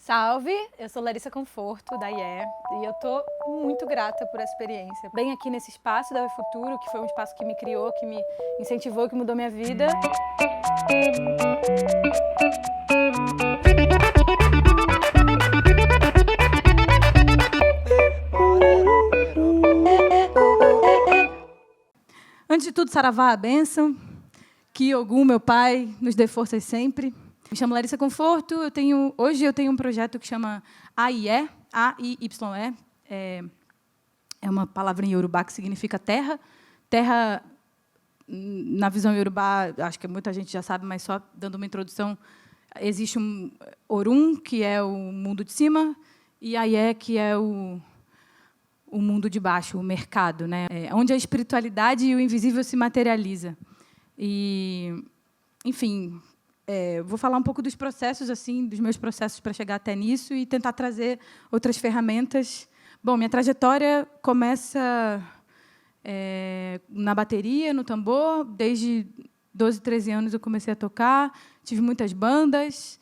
Salve, eu sou Larissa Conforto, da IE, e eu tô muito grata por essa experiência. Bem aqui nesse espaço da UE Futuro, que foi um espaço que me criou, que me incentivou, que mudou minha vida. Antes de tudo, saravá, a bênção, que Ogum, meu pai, nos dê forças sempre. Me chamo Larissa Conforto, hoje eu tenho um projeto que chama AIE, A-I-Y-E. É uma palavra em Yorubá que significa terra. Terra, na visão Yorubá, acho que muita gente já sabe, mas só dando uma introdução, existe um Orum, que é o mundo de cima, e AIE, que é o mundo de baixo, o mercado, né? Onde a espiritualidade e o invisível se materializa. E, enfim, vou falar um pouco dos processos, assim, dos meus processos para chegar até nisso e tentar trazer outras ferramentas. Bom, minha trajetória começa na bateria, no tambor. Desde 12, 13 anos eu comecei a tocar. Tive muitas bandas.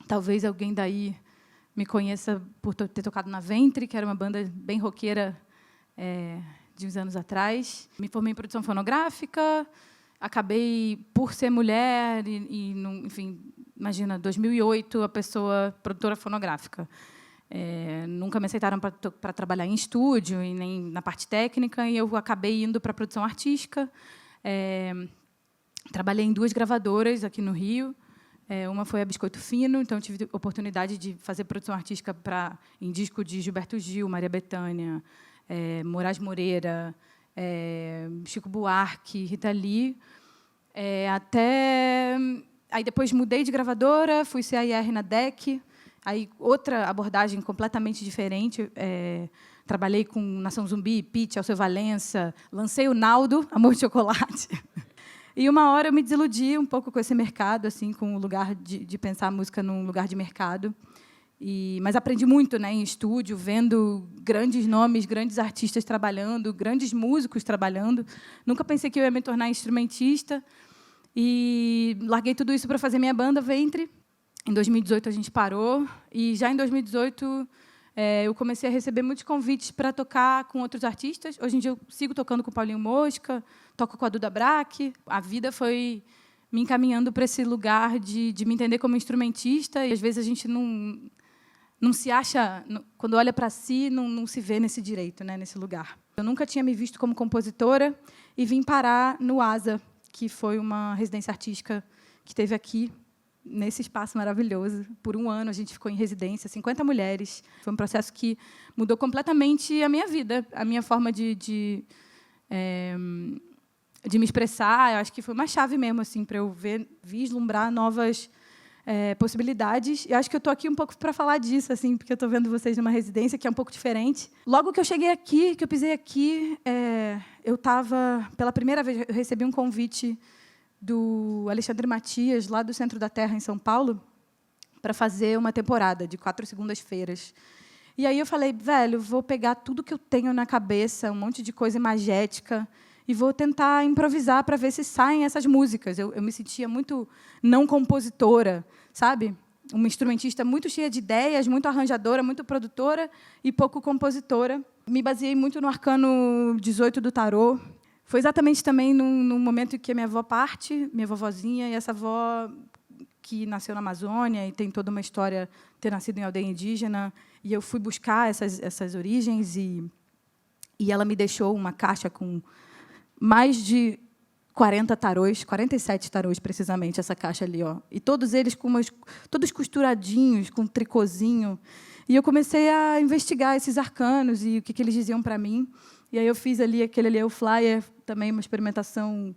Talvez alguém daí me conheça por ter tocado na Ventre, que era uma banda bem roqueira de uns anos atrás. Me formei em produção fonográfica. Acabei, por ser mulher, enfim, imagina, 2008, a pessoa produtora fonográfica. Nunca me aceitaram para trabalhar em estúdio e nem na parte técnica, e eu acabei indo para a produção artística. Trabalhei em 2 gravadoras aqui no Rio. Uma foi a Biscoito Fino, então eu tive a oportunidade de fazer produção artística em disco de Gilberto Gil, Maria Bethânia, Moraes Moreira, Chico Buarque, Rita Lee. Aí depois mudei de gravadora, fui ser AIR na DEC. Aí outra abordagem completamente diferente. Trabalhei com Nação Zumbi, Pitty, Alceu Valença, lancei o Naldo, Amor de Chocolate. E uma hora eu me desiludi um pouco com esse mercado, assim, com o lugar de pensar a música num lugar de mercado. Mas aprendi muito, né, em estúdio, vendo grandes nomes, grandes artistas trabalhando, grandes músicos trabalhando. Nunca pensei que eu ia me tornar instrumentista. E larguei tudo isso para fazer minha banda, Ventre. Em 2018, a gente parou. E, já em 2018, eu comecei a receber muitos convites para tocar com outros artistas. Hoje em dia, eu sigo tocando com o Paulinho Mosca, toco com a Duda Braque. A vida foi me encaminhando para esse lugar de me entender como instrumentista. E, às vezes, a gente não se acha, quando olha para si, não se vê nesse direito, né, nesse lugar. Eu nunca tinha me visto como compositora e vim parar no ASA, que foi uma residência artística que teve aqui, nesse espaço maravilhoso. Por 1 ano, a gente ficou em residência, 50 mulheres. Foi um processo que mudou completamente a minha vida, a minha forma de me expressar. Eu acho que foi uma chave mesmo, assim, para eu vislumbrar novas possibilidades. E acho que eu estou aqui um pouco para falar disso, assim, porque eu estou vendo vocês numa residência que é um pouco diferente. Logo que eu cheguei aqui, que eu pisei aqui, eu estava, pela primeira vez, eu recebi um convite do Alexandre Matias, lá do Centro da Terra, em São Paulo, para fazer uma temporada de 4 segundas-feiras. E aí eu falei, velho, vou pegar tudo que eu tenho na cabeça, um monte de coisa imagética, e vou tentar improvisar para ver se saem essas músicas. Eu me sentia muito não compositora, sabe? Uma instrumentista muito cheia de ideias, muito arranjadora, muito produtora e pouco compositora. Me baseei muito no arcano 18 do tarô. Foi exatamente também no momento em que a minha avó parte, minha vovozinha, e essa avó que nasceu na Amazônia e tem toda uma história, ter nascido em aldeia indígena, e eu fui buscar essas origens, e ela me deixou uma caixa com mais de 40 tarôs, 47 tarôs, precisamente, essa caixa ali, ó. E todos eles todos costuradinhos, com tricôzinho. E eu comecei a investigar esses arcanos e o que eles diziam para mim. E aí eu fiz ali, aquele ali é o flyer, também uma experimentação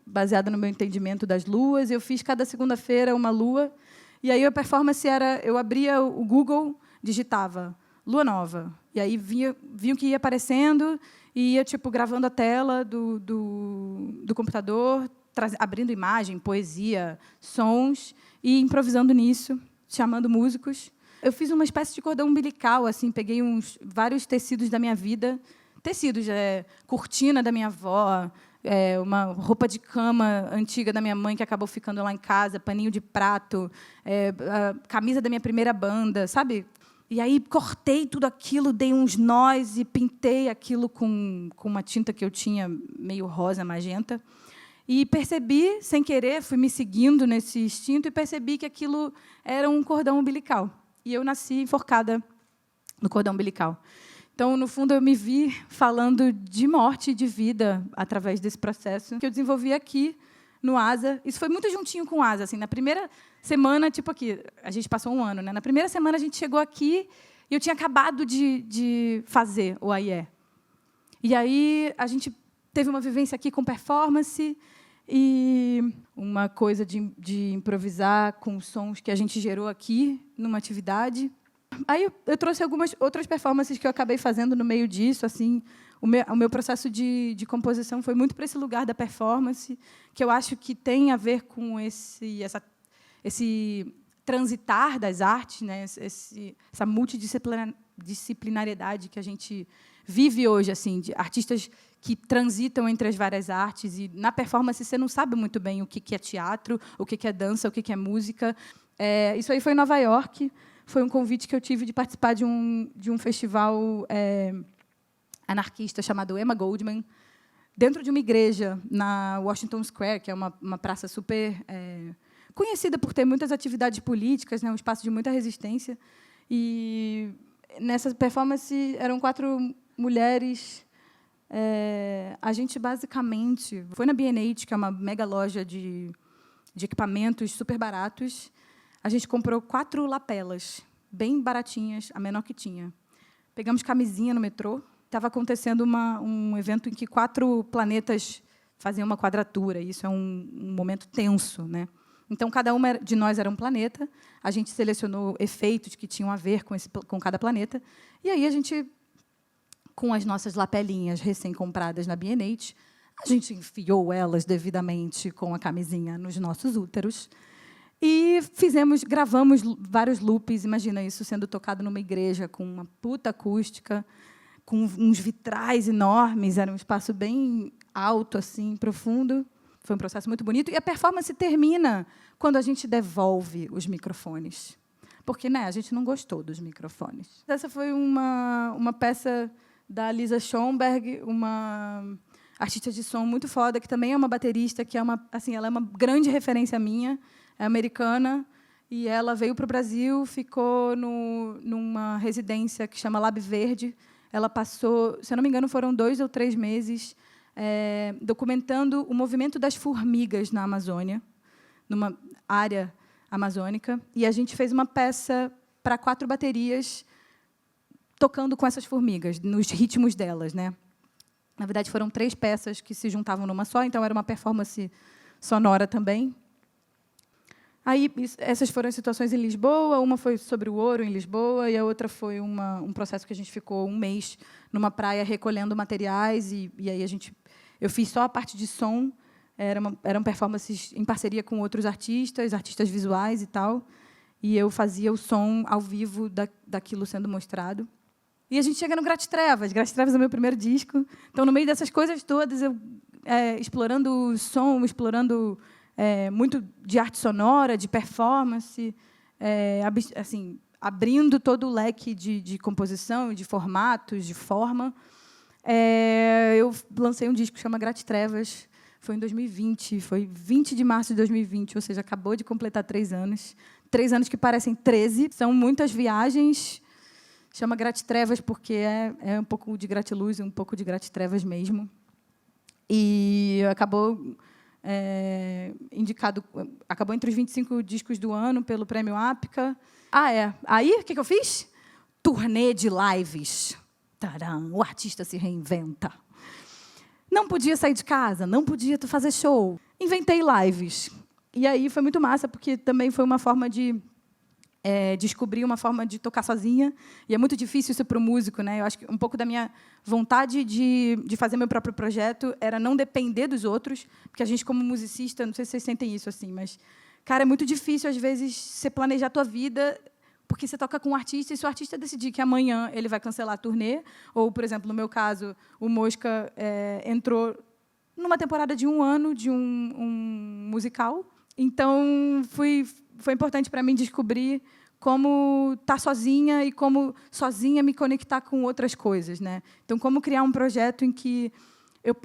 baseada no meu entendimento das luas. Eu fiz cada segunda-feira uma lua. E aí a performance era, eu abria o Google, digitava lua nova. E aí via o que ia aparecendo e ia tipo gravando a tela do computador, abrindo imagem, poesia, sons e improvisando nisso, chamando músicos. Eu fiz uma espécie de cordão umbilical, assim, peguei vários tecidos da minha vida, tecidos, cortina da minha avó, uma roupa de cama antiga da minha mãe que acabou ficando lá em casa, paninho de prato, a camisa da minha primeira banda, sabe? E aí cortei tudo aquilo, dei uns nós e pintei aquilo com uma tinta que eu tinha meio rosa, magenta. E percebi, sem querer, fui me seguindo nesse instinto e percebi que aquilo era um cordão umbilical. E eu nasci enforcada no cordão umbilical. Então, no fundo, eu me vi falando de morte e de vida através desse processo que eu desenvolvi aqui no ASA. Isso foi muito juntinho com o ASA. Assim, na primeira semana, tipo aqui, a gente passou um ano, né? Na primeira semana, a gente chegou aqui e eu tinha acabado de fazer o AIE. E aí, a gente teve uma vivência aqui com performance e uma coisa de improvisar com sons que a gente gerou aqui numa atividade. Aí eu trouxe algumas outras performances que eu acabei fazendo no meio disso. Assim, o meu processo de composição foi muito para esse lugar da performance, que eu acho que tem a ver com esse transitar das artes, né? Essa multidisciplinariedade que a gente vive hoje, assim, de artistas que transitam entre as várias artes. E, na performance, você não sabe muito bem o que é teatro, o que é dança, o que é música. Isso aí foi em Nova York. Foi um convite que eu tive de participar de um festival anarquista chamado Emma Goldman, dentro de uma igreja, na Washington Square, que é uma praça super conhecida por ter muitas atividades políticas, né, um espaço de muita resistência. E, nessa performance, eram 4 mulheres. A gente, basicamente, foi na B&H, que é uma mega loja de equipamentos super baratos. A gente comprou 4 lapelas, bem baratinhas, a menor que tinha. Pegamos camisinha no metrô. Estava acontecendo um evento em que 4 planetas faziam uma quadratura. Isso é um momento tenso, né? Então, cada uma de nós era um planeta. A gente selecionou efeitos que tinham a ver com cada planeta. E aí, a gente, com as nossas lapelinhas recém-compradas na B&H, a gente enfiou elas devidamente com a camisinha nos nossos úteros. E gravamos vários loops. Imagina isso sendo tocado numa igreja com uma puta acústica, com uns vitrais enormes. Era um espaço bem alto, assim, profundo. Foi um processo muito bonito. E a performance termina quando a gente devolve os microfones. Porque, né, a gente não gostou dos microfones. Essa foi uma peça da Lisa Schomberg, uma artista de som muito foda, que também é uma baterista, que ela é uma grande referência minha. É americana, e ela veio para o Brasil, ficou numa residência que chama Lab Verde. Ela passou, se eu não me engano, foram 2 ou 3 meses documentando o movimento das formigas na Amazônia, numa área amazônica. E a gente fez uma peça para 4 baterias, tocando com essas formigas, nos ritmos delas, né? Na verdade, foram 3 peças que se juntavam numa só, então era uma performance sonora também. Aí, essas foram as situações em Lisboa. Uma foi sobre o ouro em Lisboa e a outra foi um processo que a gente ficou 1 mês numa praia recolhendo materiais. E aí eu fiz só a parte de som. Eram performances em parceria com outros artistas visuais e tal. E eu fazia o som ao vivo daquilo sendo mostrado. E a gente chega no Grátis Trevas. Grátis Trevas é o meu primeiro disco. Então, no meio dessas coisas todas, eu explorando o som, explorando muito de arte sonora, de performance, assim, abrindo todo o leque de composição, de formatos, de forma. Eu lancei um disco que chama Grátis Trevas. Foi em 2020, foi 20 de março de 2020, ou seja, acabou de completar 3 anos. 3 anos que parecem 13. São muitas viagens. Chama Grátis Trevas porque é um pouco de gratiluz e um pouco de Grátis Trevas mesmo. E acabou acabou entre os 25 discos do ano pelo Prêmio Ápica. Aí, o que eu fiz? Turnê de lives. Tcharam, o artista se reinventa. Não podia sair de casa, não podia fazer show. Inventei lives. E aí foi muito massa, porque também foi uma forma de descobrir uma forma de tocar sozinha. E é muito difícil isso para o músico, né? Eu acho que um pouco da minha vontade de fazer meu próprio projeto era não depender dos outros, porque a gente, como musicista, não sei se vocês sentem isso assim, mas, cara, é muito difícil, às vezes, você planejar a tua vida porque você toca com um artista, e se o artista decidir que amanhã ele vai cancelar a turnê, ou, por exemplo, no meu caso, o Mosca entrou numa temporada de 1 ano de um musical. Então, foi importante para mim descobrir como estar sozinha e como sozinha me conectar com outras coisas, né? Então, como criar um projeto em que eu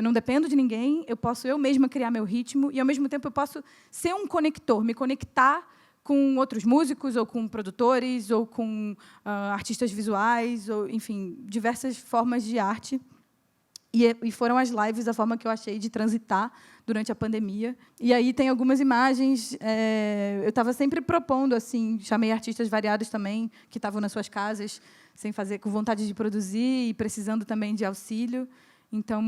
não dependo de ninguém, eu posso eu mesma criar meu ritmo e, ao mesmo tempo, eu posso ser um conector, me conectar com outros músicos, ou com produtores, ou com artistas visuais, ou, enfim, diversas formas de arte. E foram as lives a forma que eu achei de transitar durante a pandemia. E aí tem algumas imagens. Eu estava sempre propondo, assim, chamei artistas variados também, que estavam nas suas casas, sem fazer, com vontade de produzir e precisando também de auxílio. Então,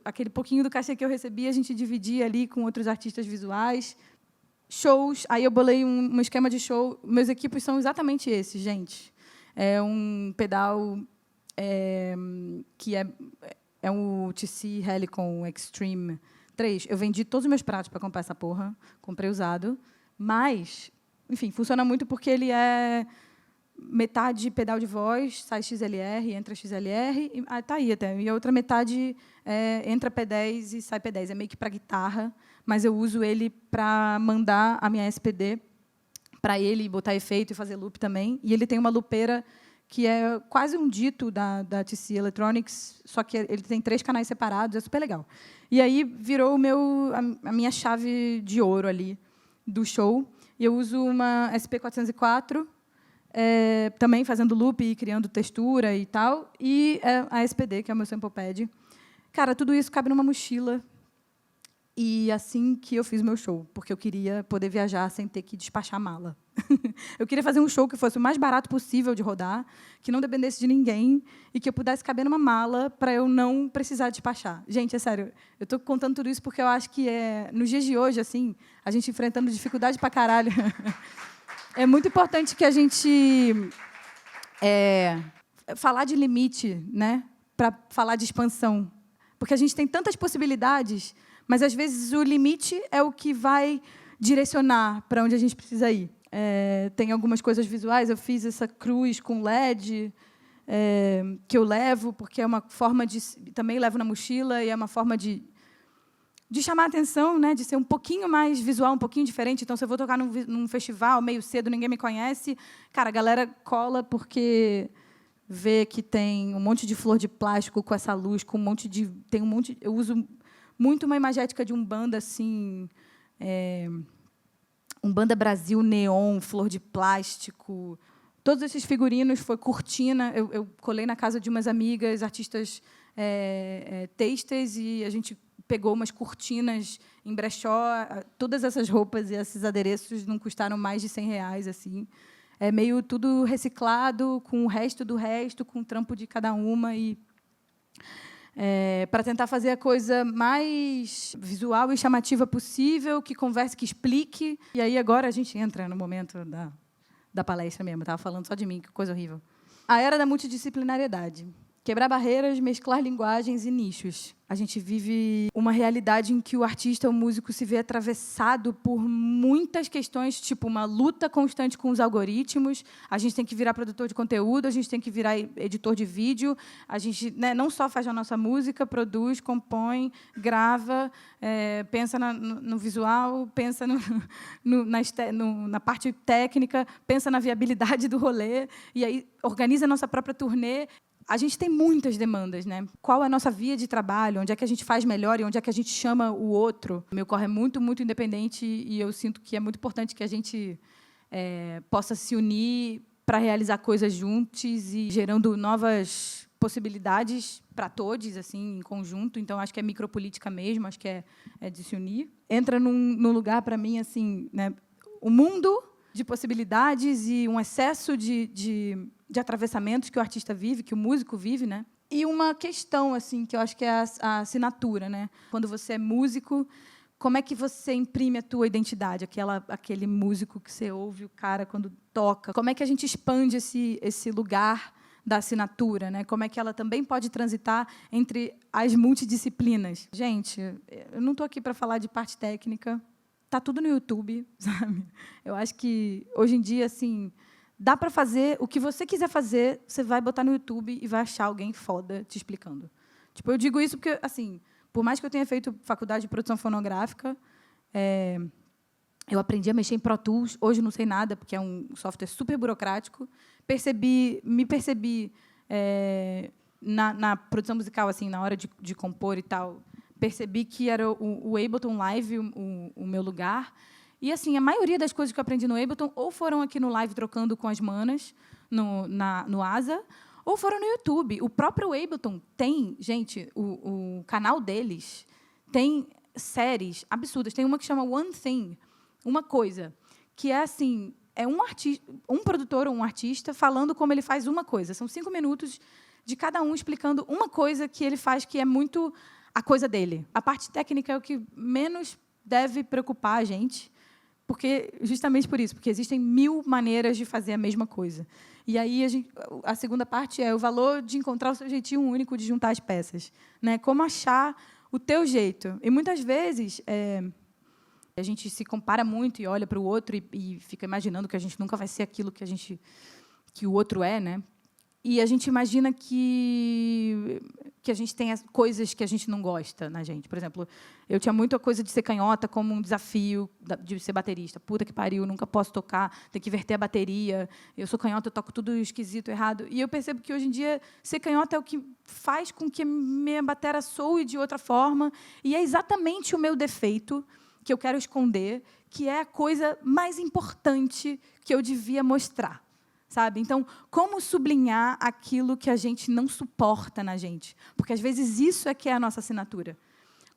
aquele pouquinho do cachê que eu recebia, a gente dividia ali com outros artistas visuais. Shows, aí eu bolei um esquema de show. Meus equipos são exatamente esses, gente. É um pedal que é um TC Helicon Extreme 3. Eu vendi todos os meus pratos para comprar essa porra. Comprei usado. Mas, enfim, funciona muito porque ele é metade pedal de voz, sai XLR, entra XLR, e tá aí até. E a outra metade entra P10 e sai P10. É meio que para guitarra, mas eu uso ele para mandar a minha SPD para ele, botar efeito e fazer loop também. E ele tem uma loopeira que é quase um dito da TC Electronics, só que ele tem 3 canais separados, é super legal. E aí virou a minha chave de ouro ali do show. E eu uso uma SP404, também fazendo loop e criando textura e tal, e a SPD, que é o meu sample pad. Cara, tudo isso cabe numa mochila. E assim que eu fiz o meu show, porque eu queria poder viajar sem ter que despachar mala. Eu queria fazer um show que fosse o mais barato possível de rodar, que não dependesse de ninguém e que eu pudesse caber numa mala para eu não precisar despachar. Gente, é sério, eu estou contando tudo isso porque eu acho que nos dias de hoje, assim, a gente enfrentando dificuldade para caralho, é muito importante que a gente falar de limite, né, para falar de expansão, porque a gente tem tantas possibilidades, mas às vezes o limite é o que vai direcionar para onde a gente precisa ir. Tem algumas coisas visuais, eu fiz essa cruz com LED, que eu levo, porque é uma forma de... Também levo na mochila, e é uma forma de chamar a atenção, né, de ser um pouquinho mais visual, um pouquinho diferente. Então, se eu vou tocar num festival meio cedo, ninguém me conhece, cara, a galera cola porque vê que tem um monte de flor de plástico com essa luz, com um monte de... Eu uso muito uma imagética de Umbanda, assim... Umbanda Brasil, neon, flor de plástico. Todos esses figurinos foi cortina. Eu colei na casa de umas amigas, artistas têxteis, e a gente pegou umas cortinas em brechó. Todas essas roupas e esses adereços não custaram mais de R$100, assim. É meio tudo reciclado, com o resto do resto, com o trampo de cada uma. E para tentar fazer a coisa mais visual e chamativa possível, que converse, que explique. E aí, agora, a gente entra no momento da palestra mesmo. Eu estava falando só de mim, que coisa horrível. A era da multidisciplinariedade. Quebrar barreiras, mesclar linguagens e nichos. A gente vive uma realidade em que o artista, o músico, se vê atravessado por muitas questões, tipo uma luta constante com os algoritmos. A gente tem que virar produtor de conteúdo, a gente tem que virar editor de vídeo. A gente, né, não só faz a nossa música, produz, compõe, grava, pensa no visual, pensa na parte técnica, pensa na viabilidade do rolê, e aí organiza a nossa própria turnê. A gente tem muitas demandas, né? Qual é a nossa via de trabalho? Onde é que a gente faz melhor e onde é que a gente chama o outro? O meu corre é muito, muito independente, e eu sinto que é muito importante que a gente possa se unir para realizar coisas juntos e gerando novas possibilidades para todos, assim, em conjunto. Então, acho que é micropolítica mesmo, acho que é de se unir. Entra num lugar, para mim, assim, né? O mundo de possibilidades e um excesso de atravessamentos que o artista vive, que o músico vive, né? E uma questão, assim, que eu acho que é a assinatura, né? Quando você é músico, como é que você imprime a tua identidade? Aquele músico que você ouve o cara quando toca. Como é que a gente expande esse lugar da assinatura, né? Como é que ela também pode transitar entre as multidisciplinas? Gente, eu não estou aqui para falar de parte técnica. tá tudo no YouTube, sabe? Eu acho que, hoje em dia, assim, dá para fazer o que você quiser fazer, você vai botar no YouTube e vai achar alguém foda te explicando. Tipo, eu digo isso porque, assim, por mais que eu tenha feito faculdade de produção fonográfica, eu aprendi a mexer em Pro Tools. Hoje não sei nada, porque é um software super burocrático. Me percebi na produção musical, assim, na hora de compor e tal, percebi que era o Ableton Live o meu lugar. E, assim, a maioria das coisas que eu aprendi no Ableton ou foram aqui no Live trocando com as manas, no Asa, ou foram no YouTube. O próprio Ableton tem, gente, o canal deles tem séries absurdas. Tem uma que chama One Thing, uma coisa, que é assim, é um produtor ou um artista falando como ele faz uma coisa. São 5 minutos de cada um explicando uma coisa que ele faz que é muito a coisa dele. A parte técnica é o que menos deve preocupar a gente, porque justamente por isso, porque existem 1000 maneiras de fazer a mesma coisa. E aí a segunda parte é o valor de encontrar o seu jeitinho único de juntar as peças, né? Como achar o teu jeito. E muitas vezes a gente se compara muito e olha para o outro e fica imaginando que a gente nunca vai ser aquilo que o outro é, né? E a gente imagina que a gente tem as coisas que a gente não gosta na gente. Por exemplo, eu tinha muito a coisa de ser canhota como um desafio de ser baterista. Puta que pariu, nunca posso tocar, tem que inverter a bateria. Eu sou canhota, eu toco tudo esquisito, errado. E eu percebo que, hoje em dia, ser canhota é o que faz com que minha bateria soe de outra forma. E é exatamente o meu defeito que eu quero esconder, que é a coisa mais importante que eu devia mostrar. Sabe? Então, como sublinhar aquilo que a gente não suporta na gente? Porque, às vezes, isso é que é a nossa assinatura.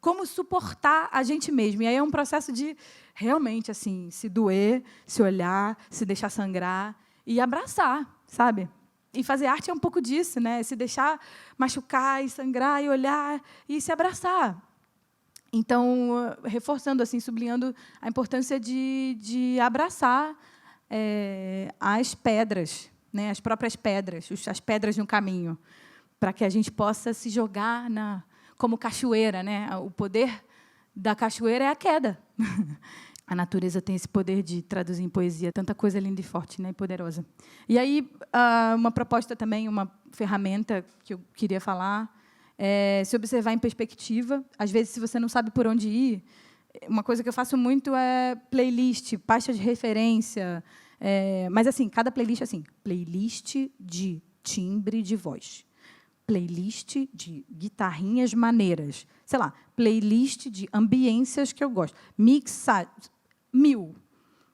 Como suportar a gente mesmo? E aí é um processo de, realmente, assim, se doer, se olhar, se deixar sangrar e abraçar, sabe? E fazer arte é um pouco disso, né? Se deixar machucar e sangrar e olhar e se abraçar. Então, reforçando, assim, sublinhando a importância de abraçar as pedras, né, as próprias pedras, as pedras no caminho, para que a gente possa se jogar como cachoeira, né? O poder da cachoeira é a queda. A natureza tem esse poder de traduzir em poesia tanta coisa linda e forte, né, e poderosa. E aí, uma proposta também, uma ferramenta que eu queria falar, é se observar em perspectiva. Às vezes, se você não sabe por onde ir, uma coisa que eu faço muito é playlist, pasta de referência. Mas, assim, cada playlist, assim, playlist de timbre de voz, playlist de guitarrinhas maneiras, sei lá, playlist de ambiências que eu gosto, mixar 1000.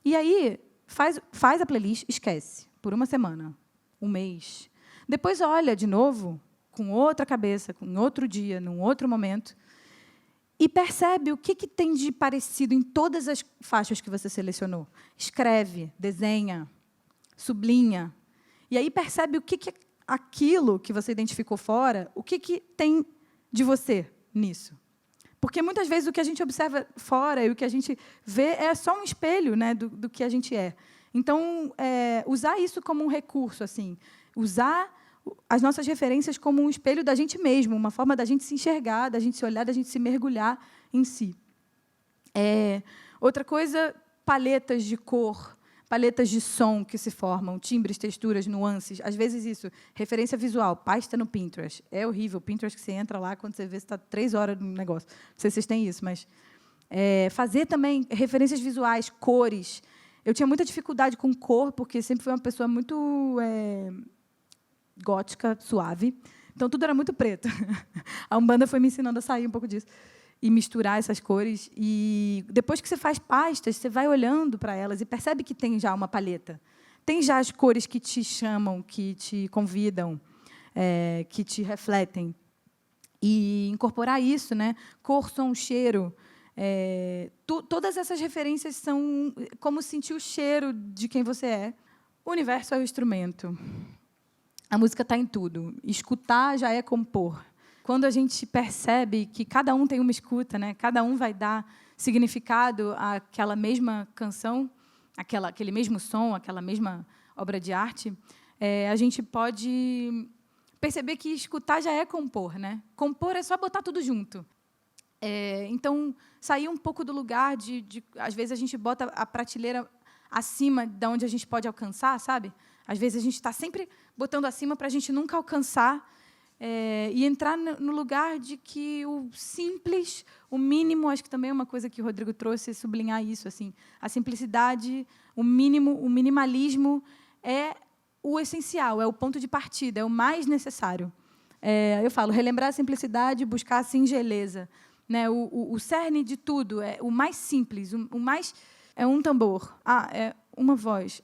E aí, faz a playlist, esquece, por uma semana, um mês. Depois olha de novo, com outra cabeça, com outro dia, num outro momento, e percebe o que tem de parecido em todas as faixas que você selecionou. Escreve, desenha, sublinha. E aí percebe o que aquilo que você identificou fora, o que tem de você nisso. Porque, muitas vezes, o que a gente observa fora e o que a gente vê é só um espelho, né, do que a gente é. Então, usar isso como um recurso, assim, usar as nossas referências como um espelho da gente mesmo, uma forma da gente se enxergar, da gente se olhar, da gente se mergulhar em si. Outra coisa, paletas de cor, paletas de som que se formam, timbres, texturas, nuances. Às vezes, isso, referência visual, pasta no Pinterest. É horrível. O Pinterest, que você entra lá, quando você vê, você está 3 horas no negócio. Não sei se vocês têm isso, mas fazer também referências visuais, cores. Eu tinha muita dificuldade com cor, porque sempre fui uma pessoa muito gótica, suave. Então, tudo era muito preto. A Umbanda foi me ensinando a sair um pouco disso e misturar essas cores. E, depois que você faz pastas, você vai olhando para elas e percebe que tem já uma paleta. Tem já as cores que te chamam, que te convidam, que te refletem. E incorporar isso, né? Cor, som, cheiro. Todas essas referências são como sentir o cheiro de quem você é. O universo é o instrumento. A música está em tudo. Escutar já é compor. Quando a gente percebe que cada um tem uma escuta, né? Cada um vai dar significado àquela mesma canção, aquele mesmo som, aquela mesma obra de arte, a gente pode perceber que escutar já é compor, né? Compor é só botar tudo junto. Então, sair um pouco do lugar às vezes, a gente bota a prateleira acima de onde a gente pode alcançar, sabe? Às vezes, a gente está sempre botando acima para a gente nunca alcançar, e entrar no lugar de que o simples, o mínimo, acho que também é uma coisa que o Rodrigo trouxe, sublinhar isso, assim, a simplicidade, o mínimo, o minimalismo é o essencial, é o ponto de partida, é o mais necessário. Eu falo, relembrar a simplicidade, buscar a singeleza, né? O cerne de tudo, é o mais simples, o mais... É um tambor, é uma voz,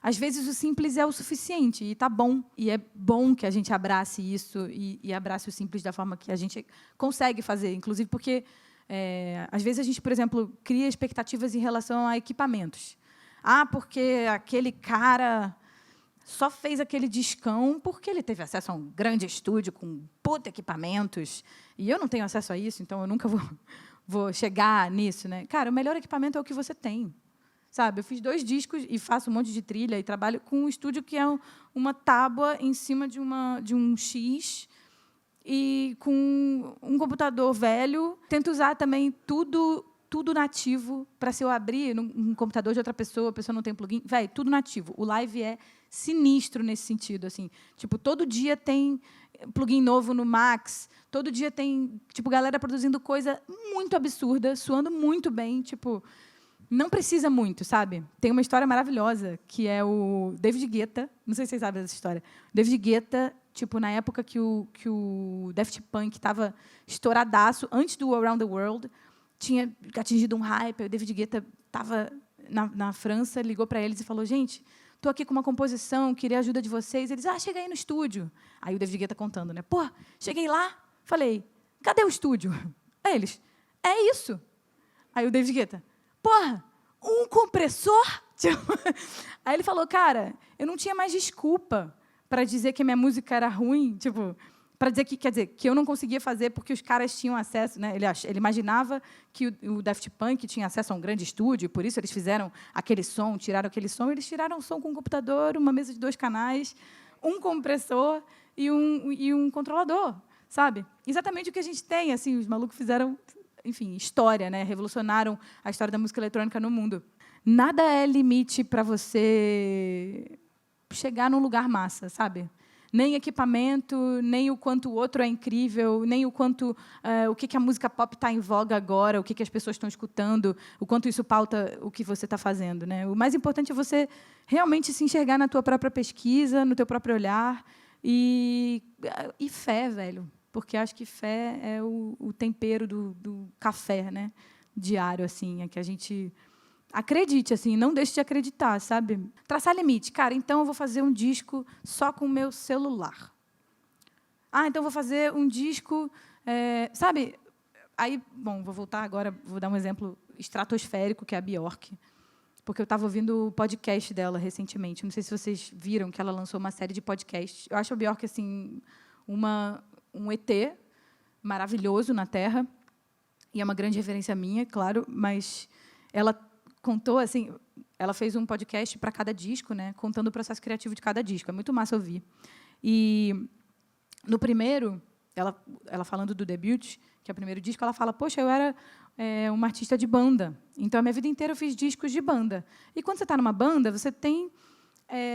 às vezes o simples é o suficiente e está bom. E é bom que a gente abrace isso e abrace o simples da forma que a gente consegue fazer, inclusive porque, às vezes, a gente, por exemplo, cria expectativas em relação a equipamentos. Porque aquele cara só fez aquele discão porque ele teve acesso a um grande estúdio com puta equipamentos e eu não tenho acesso a isso, então eu nunca vou chegar nisso, né? Cara, o melhor equipamento é o que você tem. Sabe, eu fiz 2 discos e faço um monte de trilha e trabalho com um estúdio que é uma tábua em cima de um X e com um computador velho. Tento usar também tudo nativo para, se eu abrir num computador de outra pessoa, a pessoa não tem plugin, tudo nativo. O live é sinistro nesse sentido, assim. Tipo, todo dia tem plugin novo no Max, todo dia tem, tipo, galera produzindo coisa muito absurda, soando muito bem, tipo, não precisa muito, sabe? Tem uma história maravilhosa, que é o David Guetta, não sei se vocês sabem dessa história. David Guetta, tipo, na época que o Daft Punk estava estouradaço, antes do Around the World, tinha atingido um hype, o David Guetta estava na França, ligou para eles e falou, gente, estou aqui com uma composição, queria a ajuda de vocês. Eles, chega aí no estúdio. Aí o David Guetta contando, né? Pô, cheguei lá, falei, cadê o estúdio? Aí eles, é isso. Aí o David Guetta, porra, um compressor? Aí ele falou, cara, eu não tinha mais desculpa para dizer que a minha música era ruim, tipo, para dizer que, quer dizer, que eu não conseguia fazer porque os caras tinham acesso, né? Ele imaginava que o Daft Punk tinha acesso a um grande estúdio, por isso eles fizeram aquele som, tiraram aquele som, eles tiraram o som com um computador, uma mesa de 2 canais, um compressor e um controlador, sabe? Exatamente o que a gente tem, assim, os malucos fizeram, enfim, história, né? Revolucionaram a história da música eletrônica no mundo. Nada é limite para você chegar num lugar massa, sabe? Nem equipamento, nem o quanto o outro é incrível, nem o quanto o que a música pop está em voga agora, o que as pessoas estão escutando, o quanto isso pauta o que você está fazendo, né? O mais importante é você realmente se enxergar na tua própria pesquisa, no teu próprio olhar e fé, velho, porque acho que fé é o tempero do café, né? Diário, assim, é que a gente acredite, assim, não deixe de acreditar, sabe? Traçar limite. Cara, então eu vou fazer um disco só com o meu celular. Então eu vou fazer um disco... sabe? Aí, bom, vou voltar agora, vou dar um exemplo estratosférico, que é a Björk, porque eu estava ouvindo o podcast dela recentemente. Não sei se vocês viram que ela lançou uma série de podcasts. Eu acho a Björk, assim, um ET maravilhoso na Terra, e é uma grande referência minha, claro, mas ela contou, assim, ela fez um podcast para cada disco, né, contando o processo criativo de cada disco. É muito massa ouvir. E no primeiro, ela falando do debut, que é o primeiro disco, ela fala, poxa, eu era uma artista de banda, então a minha vida inteira eu fiz discos de banda. E quando você está numa banda, você tem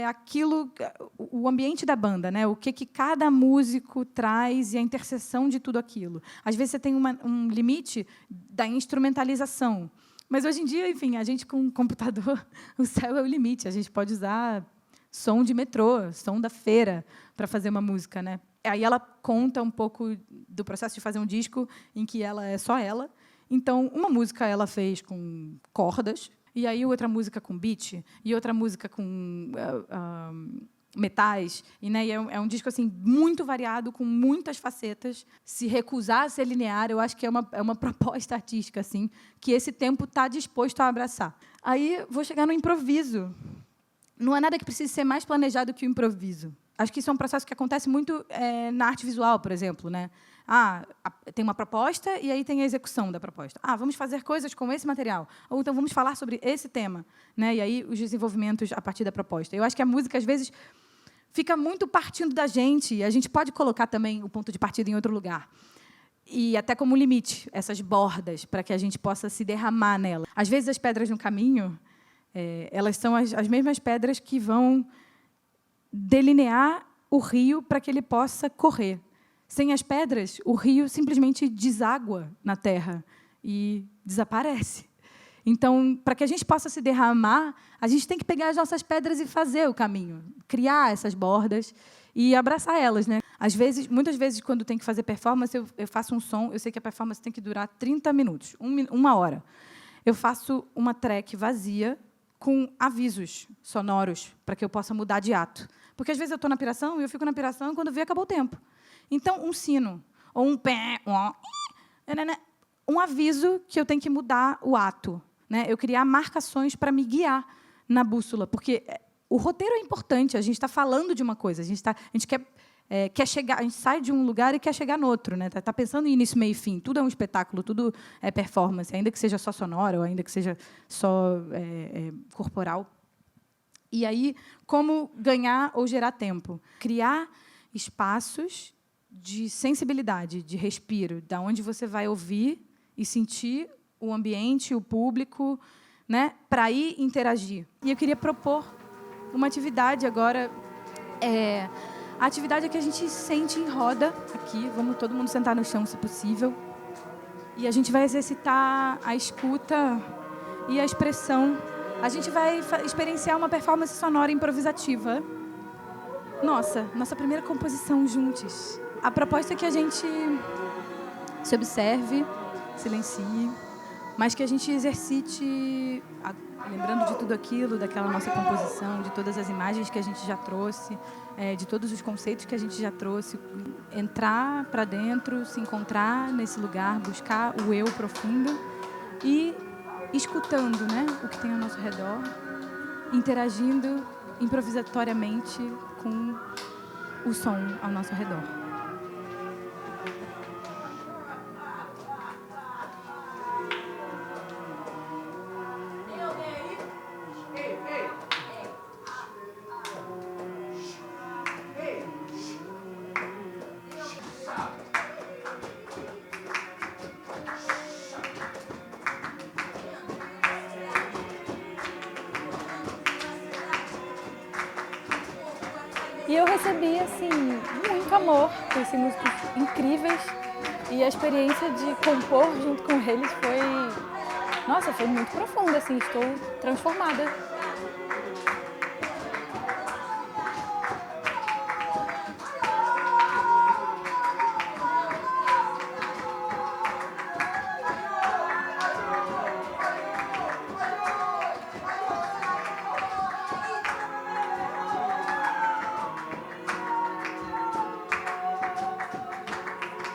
aquilo, o ambiente da banda, né, o que cada músico traz e a interseção de tudo aquilo. Às vezes você tem um limite da instrumentalização. Mas, hoje em dia, enfim, a gente, com um computador, o céu é o limite. A gente pode usar som de metrô, som da feira, para fazer uma música, né? Aí ela conta um pouco do processo de fazer um disco em que ela é só ela. Então, uma música ela fez com cordas, e aí outra música com beat, e outra música com metais, né? E é um disco assim muito variado, com muitas facetas. Se recusar a ser linear, eu acho que é uma proposta artística, assim, que esse tempo está disposto a abraçar. Aí vou chegar no improviso. Não há nada que precise ser mais planejado que o improviso. Acho que isso é um processo que acontece muito na arte visual, por exemplo, né? Tem uma proposta e aí tem a execução da proposta. Vamos fazer coisas com esse material. Ou então vamos falar sobre esse tema, né? E aí os desenvolvimentos a partir da proposta. Eu acho que a música, às vezes, fica muito partindo da gente, e a gente pode colocar também o ponto de partida em outro lugar. e até como limite, essas bordas, para que a gente possa se derramar nela. Às vezes, as pedras no caminho, elas são as mesmas pedras que vão delinear o rio para que ele possa correr. Sem as pedras, o rio simplesmente deságua na terra e desaparece. Então, para que a gente possa se derramar, a gente tem que pegar as nossas pedras e fazer o caminho, criar essas bordas e abraçar elas, né? Às vezes, muitas vezes, quando tem que fazer performance, eu faço um som, eu sei que a performance tem que durar 30 minutos, uma hora. Eu faço uma track vazia com avisos sonoros para que eu possa mudar de ato. Porque, às vezes, eu estou na piração e eu fico na piração e, quando vê, acabou o tempo. Então, um sino, ou um pé, um aviso que eu tenho que mudar o ato. Né? Eu criar marcações para me guiar na bússola. Porque o roteiro é importante, a gente está falando de uma coisa, a gente quer chegar, a gente sai de um lugar e quer chegar no outro, né? Tá pensando em início, meio e fim. Tudo é um espetáculo, tudo é performance, ainda que seja só sonora, ou ainda que seja só corporal. E aí, como ganhar ou gerar tempo? Criar espaços de sensibilidade, de respiro, da onde você vai ouvir e sentir o ambiente, o público, né, para ir interagir. E eu queria propor uma atividade agora. A atividade é que a gente sente em roda aqui. Vamos todo mundo sentar no chão, se possível. E a gente vai exercitar a escuta e a expressão. A gente vai experienciar uma performance sonora improvisativa. Nossa primeira composição juntos. A proposta é que a gente se observe, silencie, mas que a gente exercite, lembrando de tudo aquilo, daquela nossa composição, de todas as imagens que a gente já trouxe, de todos os conceitos que a gente já trouxe, entrar para dentro, se encontrar nesse lugar, buscar o eu profundo e escutando, né, o que tem ao nosso redor, interagindo improvisatoriamente com o som ao nosso redor. E eu recebi, assim, muito amor, conheci músicos incríveis e a experiência de compor junto com eles foi muito profunda, assim, estou transformada.